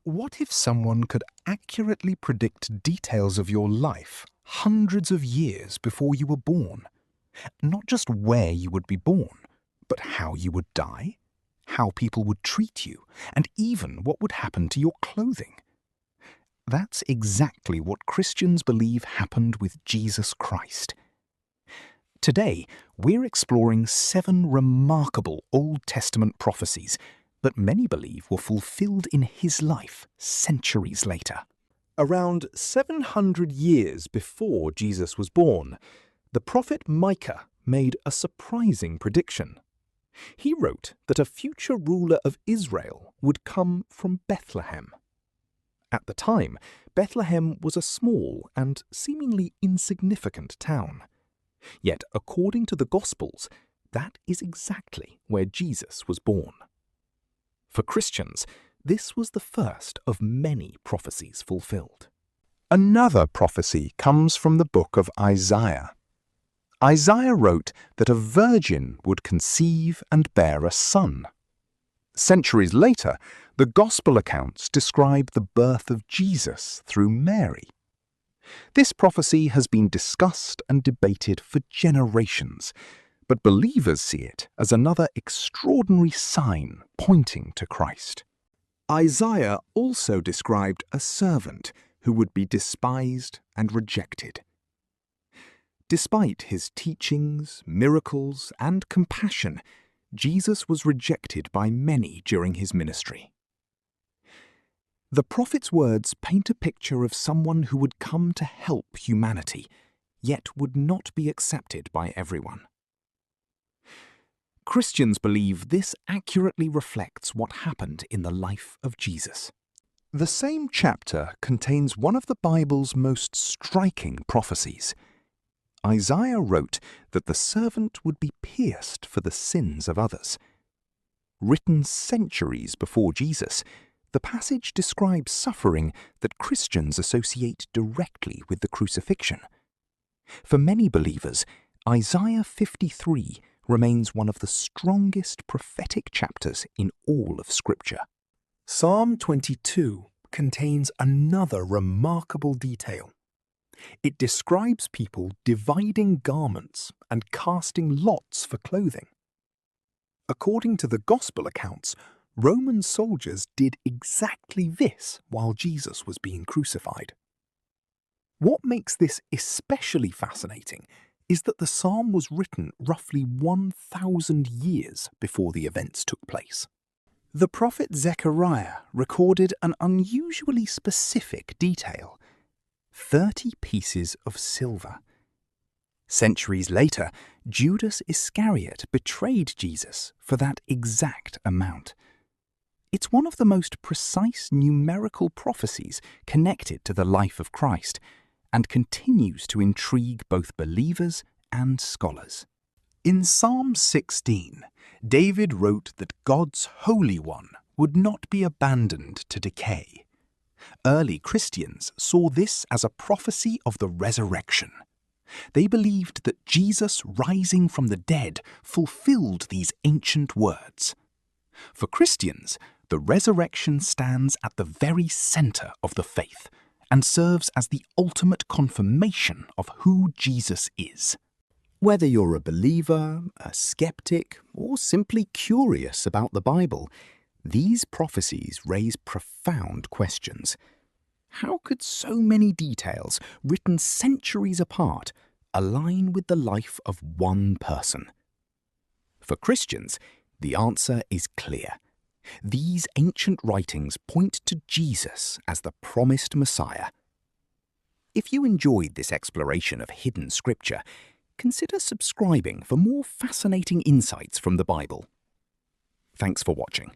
What if someone could accurately predict details of your life hundreds of years before you were born? Not just where you would be born, but how you would die, how people would treat you, and even what would happen to your clothing. That's exactly what Christians believe happened with Jesus Christ. Today, we're exploring 7 remarkable Old Testament prophecies that many believe were fulfilled in his life centuries later. Around 700 years before Jesus was born, the prophet Micah made a surprising prediction. He wrote that a future ruler of Israel would come from Bethlehem. At the time, Bethlehem was a small and seemingly insignificant town. Yet, according to the Gospels, that is exactly where Jesus was born. For Christians, this was the first of many prophecies fulfilled. Another prophecy comes from the book of Isaiah. Isaiah wrote that a virgin would conceive and bear a son. Centuries later, the Gospel accounts describe the birth of Jesus through Mary. This prophecy has been discussed and debated for generations, but believers see it as another extraordinary sign pointing to Christ. Isaiah also described a servant who would be despised and rejected. Despite his teachings, miracles, and compassion, Jesus was rejected by many during his ministry. The prophet's words paint a picture of someone who would come to help humanity, yet would not be accepted by everyone. Christians believe this accurately reflects what happened in the life of Jesus. The same chapter contains one of the Bible's most striking prophecies. Isaiah wrote that the servant would be pierced for the sins of others. Written centuries before Jesus, the passage describes suffering that Christians associate directly with the crucifixion. For many believers, Isaiah 53 remains one of the strongest prophetic chapters in all of Scripture. Psalm 22 contains another remarkable detail. It describes people dividing garments and casting lots for clothing. According to the Gospel accounts, Roman soldiers did exactly this while Jesus was being crucified. What makes this especially fascinating is that the psalm was written roughly 1,000 years before the events took place. The prophet Zechariah recorded an unusually specific detail: 30 pieces of silver. Centuries later, Judas Iscariot betrayed Jesus for that exact amount. It's one of the most precise numerical prophecies connected to the life of Christ, and continues to intrigue both believers and scholars. In Psalm 16, David wrote that God's Holy One would not be abandoned to decay. Early Christians saw this as a prophecy of the resurrection. They believed that Jesus rising from the dead fulfilled these ancient words. For Christians, the resurrection stands at the very center of the faith and serves as the ultimate confirmation of who Jesus is. Whether you're a believer, a skeptic, or simply curious about the Bible, these prophecies raise profound questions. How could so many details, written centuries apart, align with the life of one person? For Christians, the answer is clear. These ancient writings point to Jesus as the promised Messiah. If you enjoyed this exploration of hidden scripture, consider subscribing for more fascinating insights from the Bible. Thanks for watching.